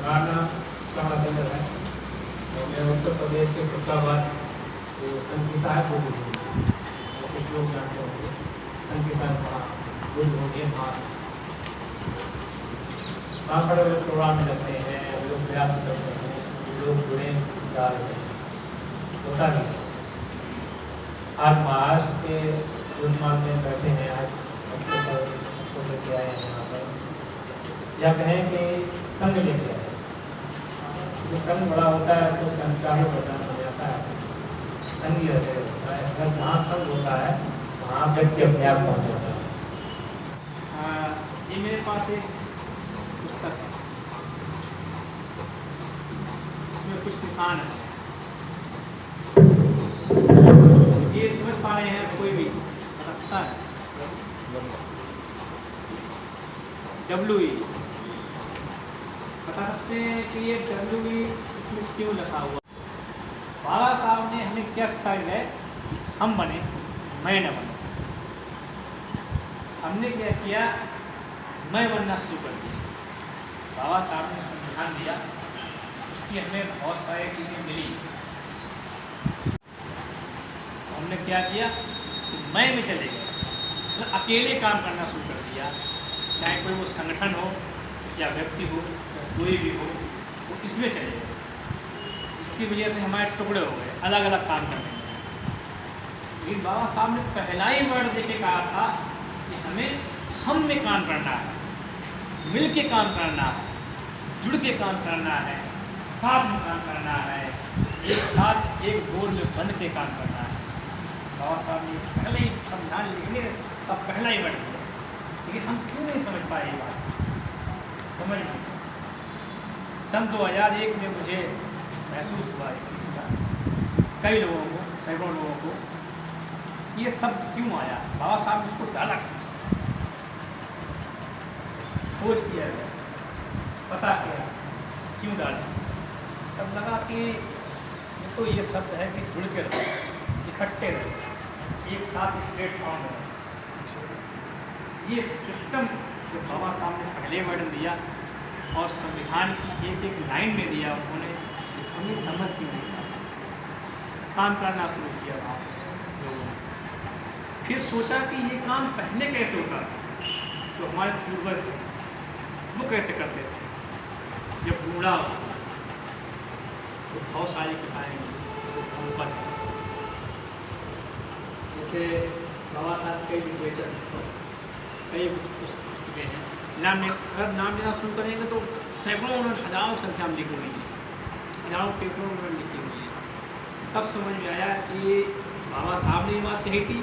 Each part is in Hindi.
हमारा नाम श्रवण है और मैं उत्तर प्रदेश के फुटलाबाद जो संकिसा है वो बुद्ध और कुछ लोग जानते होंगे संकिसा बुद्ध होंगे वहाँ पर प्रोग्राम में लगते हैं, लोग प्रयास करते हैं, लोग जुड़े जा रहे हैं, होता भी है। आज महाराष्ट्र के बुद्धमार्ग में बैठे हैं, आज सबको लेके आए हैं यहाँ पर, या कहें कि संघ लेके आए हैं। जो संघ बड़ा होता है तो संस्कार प्रदान हो जाता है, संघ होता है। अगर जहाँ संघ होता है वहाँ व्यक्ति अपने आप पहुँच जाता है। ये मेरे पास एक पुस्तक है, इसमें कुछ निशान है, ये समझ पा रहे हैं कोई भी रखता है WE, बता सकते हैं कि ये WE इसमें क्यों लिखा हुआ। बाबा साहब ने हमें क्या सिखाया है, हम बने मैं न बने। हमने क्या किया, मैं बनना शुरू कर दिया। बाबा साहब ने संविधान दिया, उसकी हमें बहुत सारी चीज़ें मिली। तो हमने क्या किया कि मैं में चले गए, मतलब अकेले काम करना शुरू कर दिया। चाहे कोई वो संगठन हो या व्यक्ति हो या कोई भी हो, वो इसमें चले गए, जिसकी वजह से हमारे टुकड़े हो गए, अलग अलग काम करने लगे। लेकिन बाबा साहब ने पहला ही वर्ड दे के कहा था कि हमें हम में काम करना है, मिल के काम करना है, जुड़ के काम करना है, साथ में काम करना है, एक साथ एक गोल में बंध के काम करना है। बाबा साहब ने पहले ही संविधान लिखने का पहला ही वर्ड दिया, लेकिन हम क्यों नहीं समझ पाए ये बात, समझ नहीं। सन 2001 में मुझे महसूस हुआ इस चीज़ का, कई लोगों को, सैकड़ों लोगों को, ये शब्द क्यों आया, बाबा साहब ने उसको डाला, खोज किया गया, पता किया क्यों डाला। तब लगा कि ये तो ये शब्द है कि जुड़ के रहो, इकट्ठे रहो, एक साथ प्लेटफॉर्म रहो। ये सिस्टम जो बाबा साहब ने पहले वर्णन दिया और संविधान की एक एक लाइन में दिया उन्होंने, हमें समझ क्यों नहीं पाया। काम करना शुरू किया वहाँ लोगों ने, फिर सोचा कि ये काम पहले कैसे होता था, जो हमारे पूर्वज थे वो कैसे करते थे। जब बूढ़ा हो तो बहुत सारी किताबें, जैसे धम्मपद, जैसे बाबा साहब के लिटरेचर, कई पुस्तकें हैं, अगर नाम लेना शुरू करेंगे तो सैकड़ों उन्होंने, हजारों संख्या में लिखी हुई है, हजारों पेपरों में लिखी हुई है। तब समझ में आया कि बाबा साहब ने ये बात कही थी,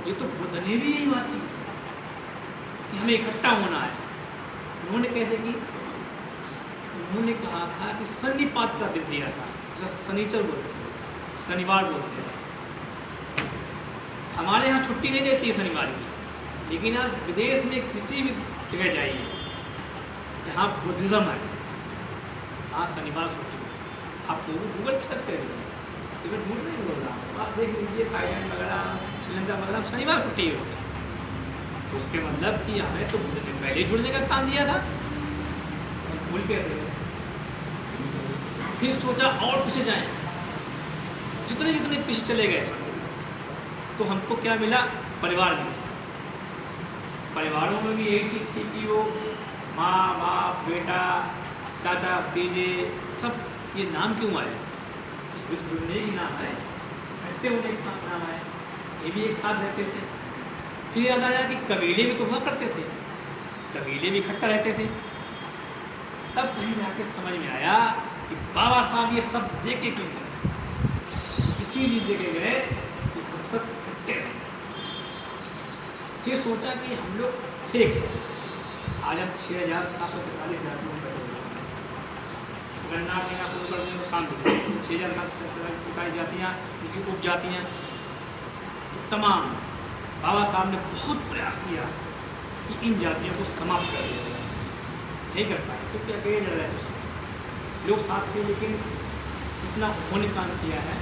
ये तो बुद्ध ने भी यही बात की कि हमें इकट्ठा होना है। उन्होंने कैसे की, उन्होंने कहा था कि सन्निपात का दिन दिया था, जैसे शनिचर बोलते हैं, शनिवार बोलते हैं। हमारे यहाँ छुट्टी नहीं देती है शनिवार की, लेकिन आप विदेश में किसी भी जगह जाइए जहाँ बुद्धिज़्म है, वहाँ शनिवार छुट्टी है। आप गूगल पर सर्च करिए, लेकिन झूठ नहीं बोल रहा हूँ, आप देख लीजिए थाईलैंड वगैरह, श्रीलंका वगैरह शनिवार छुट्टी होती है। तो उसके मतलब कि हमें तो बुद्ध ने पहले जुड़ने का काम दिया था, भूल कैसे। फिर सोचा और पीछे जाएं, जितने जितने पीछे चले गए तो हमको क्या मिला, परिवार मिला। परिवारों में भी यही चीज़ थी कि वो माँ बाप बेटा चाचा भतीजे सब, ये नाम क्यों आए, जुड़ने की नाम है, इकट्ठे होने का नाम है, ये भी एक साथ रहते थे। फिर याद आया कि कबीले भी तो हुआ करते थे, कबीले भी इकट्ठा रहते थे। तब कहीं जाके समझ में आया कि बाबा साहब ये शब्द दे के क्यों गए, इसीलिए दे के गए कि हम सब इकट्ठे रहे। फिर सोचा कि हम लोग थे, आज हम 6743 जातियों पर गणना लेना शुरू कर दें तो शांत हो जाए। 6743 जातियाँ, उनकी उपजातियाँ तमाम, बाबा साहब ने बहुत प्रयास किया कि इन जातियों को समाप्त कर दिया जाए, नहीं कर पाए क्योंकि अकेले लड़ रहे थे उसमें, लोग साथ थे, लेकिन इतना उन्होंने काम किया है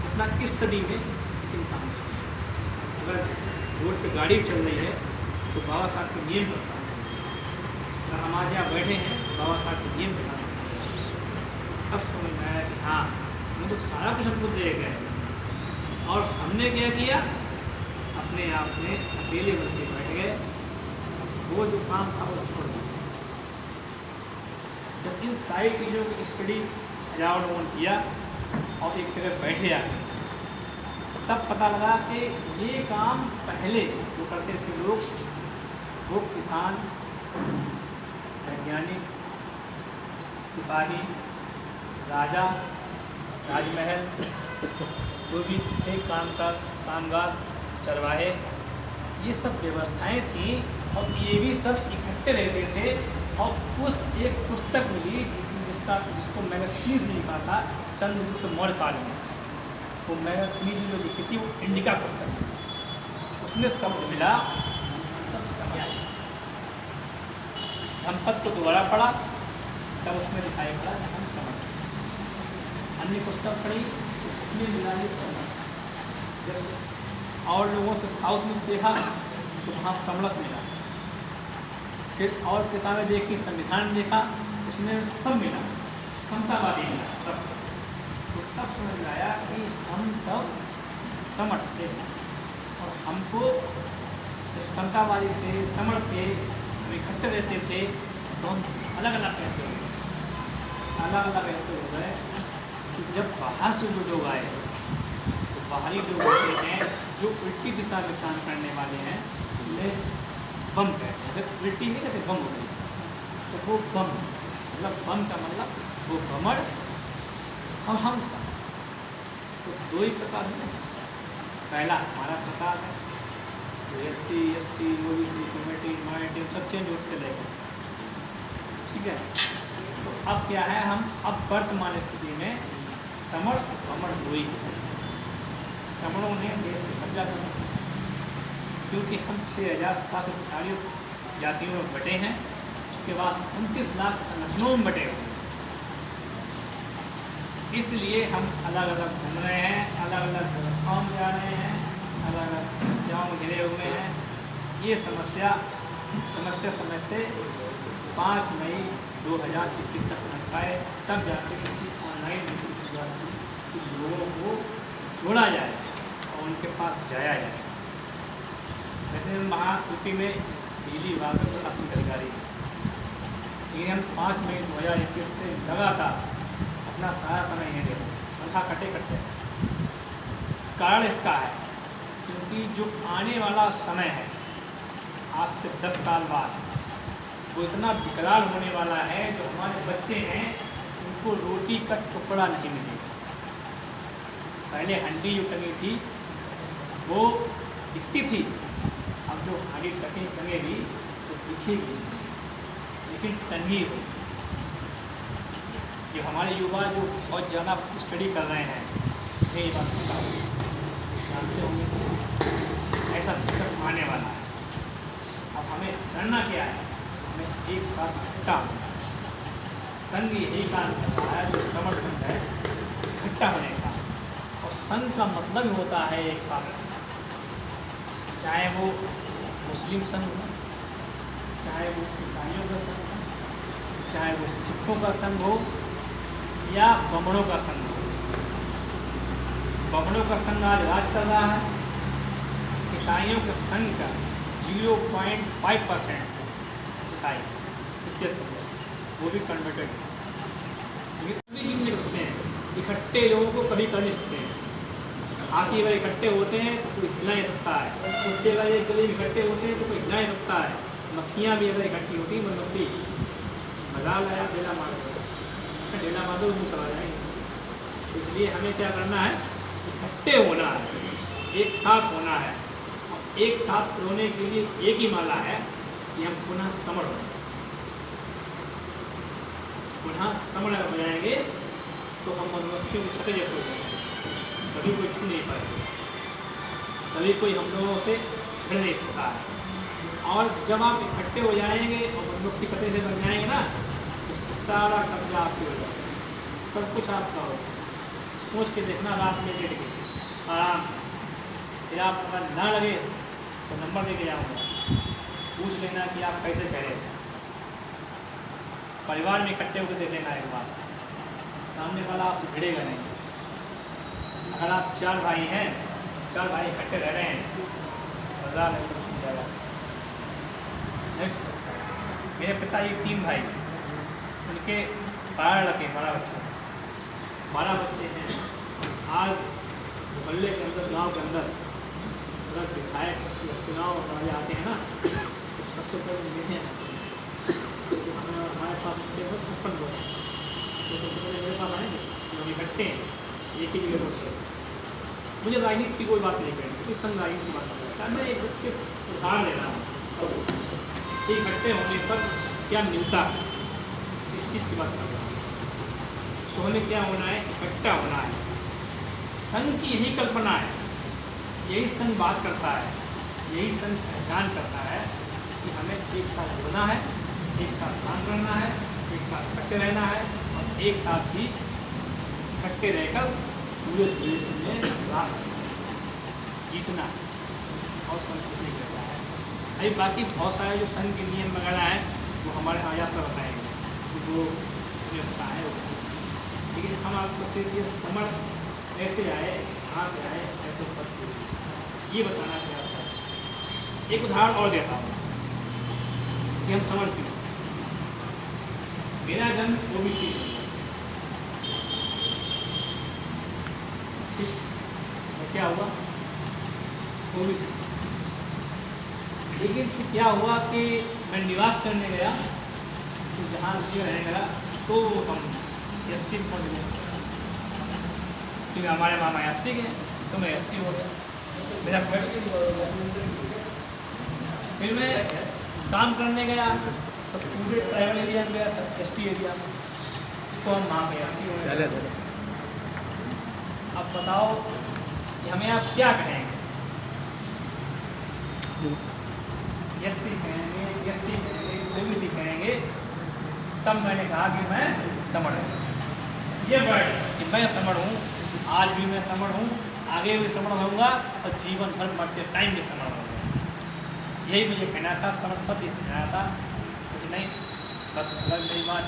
उतना इस सदी में किसी ने काम नहीं किया। अगर रोड पे गाड़ी चल रही है तो बाबा साहब के नियम पर काम, अगर हम आज यहाँ बैठे हैं बाबा साहब के नियम पर काम, तब समझ में आया कि हाँ वो तो सारा कुछ हमको दे गए और हमने क्या किया, अपने आप में अकेले बन के बैठ गए, वो जो काम था वो छोड़ दिया। जब इन सारी चीज़ों की स्टडी अवलोकन किया और एक जगह बैठे आके, तब पता लगा कि ये काम पहले जो करते थे लोग, वो किसान, वैज्ञानिक, सिपाही, राजा, राजमहल, जो भी थे कामगार, चरवाहे, ये सब व्यवस्थाएं थी और ये भी सब इकट्ठे रहते थे। और उस एक पुस्तक मिली जिसको मैगस्थनीज ने लिखा था चंद्रगुप्त मौर्य काल में, वो मैगस्थनीज जो लिखी थी वो इंडिका पुस्तक, उसमें शब्द मिला धम्पत को दोबारा पढ़ा, तब उसमें दिखाई पड़ा कि हम समझ। अन्य पुस्तक पढ़ी तो उसमें मिला ये समझ। जब और लोगों से साउथ में देखा तो वहाँ समरस मिला, फिर और किताबें देखी, संविधान देखा, उसमें सब मिला, समतावादी मिला सब। तो तब समझ में आया कि हम सब समझते हैं और हमको जब समतावादी थे, समझ थे, हम इकट्ठे रहते थे, तो हम अलग अलग कैसे हो गए, अलग अलग ऐसे हो गए कि जब बाहर से जो लोग आए, तो बाहरी लोग होते हैं जो उल्टी दिशा में काम करने वाले हैं, उन्हें बम कहते हैं। उल्टी नहीं कहते, बम हो गई, तो वो बम मतलब बम का मतलब वो भ्रमण और हम सब। तो दो ही प्रकार हैं। पहला हमारा प्रकार है जो SC, ST, OBC, community, minority सब चेंज होते चले गए, ठीक है। तो अब क्या है, हम अब वर्तमान स्थिति में समर्थ भ्रमण हुई, समणों ने देश में कब्जा कर लिया, क्योंकि हम 6,745 जातियों में बटे हैं, उसके बाद 29 लाख संगठनों में बटे हुए हैं। इसलिए हम अलग अलग घूम रहे हैं, अलग अलग व्यवस्थाओं में जा रहे हैं, अलग अलग समस्याओं में घिरे हुए हैं। ये समस्या समझते समझते 5 मई 2021 तक समझ पाए, तब जाके इसकी ऑनलाइन मीटिंग शुरुआत की कि लोगों को जोड़ा जाए और उनके पास जाया जाए। वैसे हम वहाँ यूपी में बिजली विभाग में प्रशासनिक अधिकारी हैं, लेकिन हम 5 मई 2021 से लगातार अपना सारा समय नहीं दे रहे, तनख्वाह कटे। कारण इसका है क्योंकि जो आने वाला समय है आज से 10 साल बाद, वो इतना विकराल होने वाला है, जो हमारे बच्चे हैं उनको रोटी का टुकड़ा नहीं मिलेगा। पहले हंडी जो टंगी थी वो दिखती थी, अब जो हंडी टंगेगी तो दिखेगी लेकिन टंगी हो। ये हमारे युवा जो बहुत ज़्यादा स्टडी कर रहे हैं, यही बात जानते होंगे ऐसा सिस्टम आने वाला है। अब हमें करना क्या है, हमें एक साथ इकट्ठा होना है। संघ यही काम करता है, जो समर्थन है इकट्ठा होने का, और संघ का मतलब होता है एक साथ, चाहे वो मुस्लिम संघ हो, चाहे वो ईसाइयों का संघ हो, चाहे वो सिखों का संघ हो या बमणों का संघ हो। बमणों का संघ आज राज कर रहा है, ईसाइयों के संघ का 0.5% ईसाई इसके वो भी कन्वर्टेड है। कभी जीव नहीं सकते हैं, इकट्ठे लोगों को कभी कर नहीं सकते हैं। हाथी अगर इकट्ठे होते हैं तो कोई हिला नहीं सकता है, कुत्ते अगर एक गले इकट्ठे होते हैं तो कोई हिला नहीं सकता है, मक्खियाँ भी अगर इकट्ठी होती हैं, मधुमक्खी मजाल आया डेला मार दो मुँह चला जाएंगे। इसलिए हमें क्या करना है, इकट्ठे होना है, एक साथ होना है। और एक साथ होने के लिए एक ही माला है कि हम पुनः समण हो, पुनः समण हो जाएंगे तो हम मधुमक्खियों के छत्ते जैसे हो जाएंगे, कभी कोई छू नहीं पाएगा, कभी कोई हम लोगों से भिड़ नहीं सकता है। और जब आप इकट्ठे हो जाएंगे और मधुमक्खी छत्ते से बन जाएंगे ना, तो सारा कब्जा आपके हो जाएगा, सब कुछ आपका हो। सोच के देखना, रात में लेट के आराम से, फिर आप अगर ना लगे तो नंबर दे के जाऊँगा, पूछ लेना कि आप कैसे कह रहे थे। परिवार में इकट्ठे होकर देख लेना एक बार, सामने वाला आपसे भिड़ेगा नहीं। अगर आप 4 भाई हैं, 4 भाई इकट्ठे रह रहे हैं, बाजार है कुछ नहीं जाएगा। नेक्स्ट, मेरे पिता ये 3 भाई, उनके 12 लड़के, 12 बच्चे, 12 बच्चे हैं। आज मोहल्ले के अंदर, गांव के अंदर अगर विधायक चुनाव वाले आते हैं ना, तो सबसे पहले देते हैं तो हमारे पास 56 लोग, तो सबसे पहले मेरे पास आएंगे, लोग इकट्ठे हैं, एक ही जगह पर। मुझे राजनीति की कोई बात नहीं करनी, कोई संग राजनीति की बात नहीं करता। मैं एक बच्चे उदाहरण ले रहा हूँ, इकट्ठे होने पर क्या मिलता है, इस चीज़ की बात कर रहा हूँ। तो हमें क्या होना है, इकट्ठा होना है। संघ की यही कल्पना है, यही संघ बात करता है, यही संघ पहचान करता है कि हमें एक साथ जुड़ना है, एक साथ काम करना है, एक साथ इकट्ठे रहना है और एक साथ ही इकट्ठे रहकर पूरे देश में राष्ट्र जीतना है। और संघ कुछ नहीं करता है। अभी बाकी बहुत सारे जो संघ के नियम वगैरह हैं वो हमारे यहाँ सर बताएंगे, वो मुझे पता है। लेकिन हम आपको सिर्फ ये समझ कैसे आए, कहाँ से आए, कैसे उत्पत्ति हुई, ये बताना प्रयास करें। एक उदाहरण और देता हूँ कि हम समझ क्यों। मेरा जन्म ओबीसी में, क्या हुआ, ओबीसी। लेकिन फिर क्या हुआ कि मैं निवास करने गया, तो जहाँ जी रहने लगा तो हम एससी में पहुँच गए, क्योंकि हमारे मामा एससी गए तो मैं एससी हो गया। मेरा फिर मैं काम करने गया तो पूरे ट्राइबल एरिया में गया, एसटी एरिया में, तो हम वहाँ पे एसटी हो गए। अब बताओ कि हमें आप क्या कहेंगे, एससी कहेंगे, एसटी कहेंगे, ओबीसी कहेंगे? तब मैंने कहा कि मैं समण हूँ। ये वर्ड कि मैं समण हूँ, आज भी मैं समण हूँ, आगे भी समण होऊंगा और जीवन भर मरते टाइम भी समण होऊंगा। यही मुझे कहना था, समझ सब चीज़ कहना था, कुछ नहीं। बस अगर मेरी बात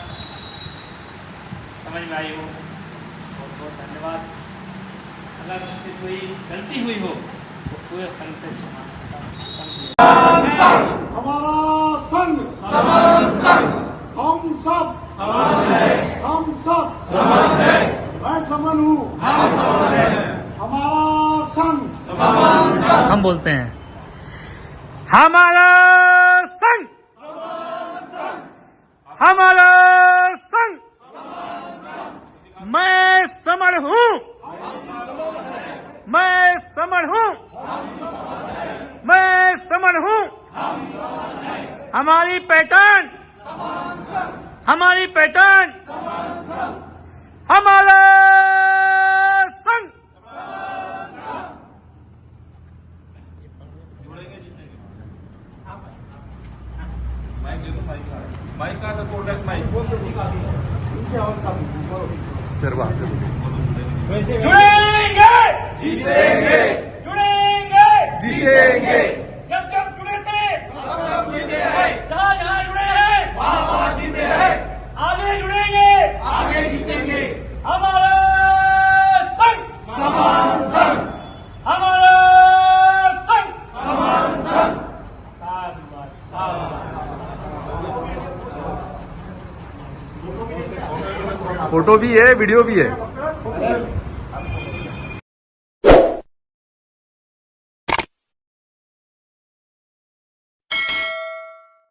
समझ में आई हो बहुत बहुत धन्यवाद। अगर मुझसे कोई गलती हुई हो तो पूरे संघ से क्षमा। हमारा संघ हम सब मैं समन हूँ, हमारा संघ हम बोलते हैं हमारा संघ, हमारा संघ, मैं समण हूँ, मैं समण हूँ, मैं समण हूँ। हमारी पहचान, हमारी पहचान, हमारा संघ। माइक का सपोर्ट है, माइक सर वहाँ से जुड़ेंगे, जीतेंगे, जुड़ेंगे, जीतेंगे, जब जब जुड़े थे, तब जीते हैं, जहाँ जहाँ जुड़े हैं, वहाँ जीते हैं, आगे जुड़ेंगे, आगे जीतेंगे। हमारा संघ, समान संघ, हमारा संघ, समान संघ। शाबाश, शाबाश। फोटो भी है, वीडियो भी है।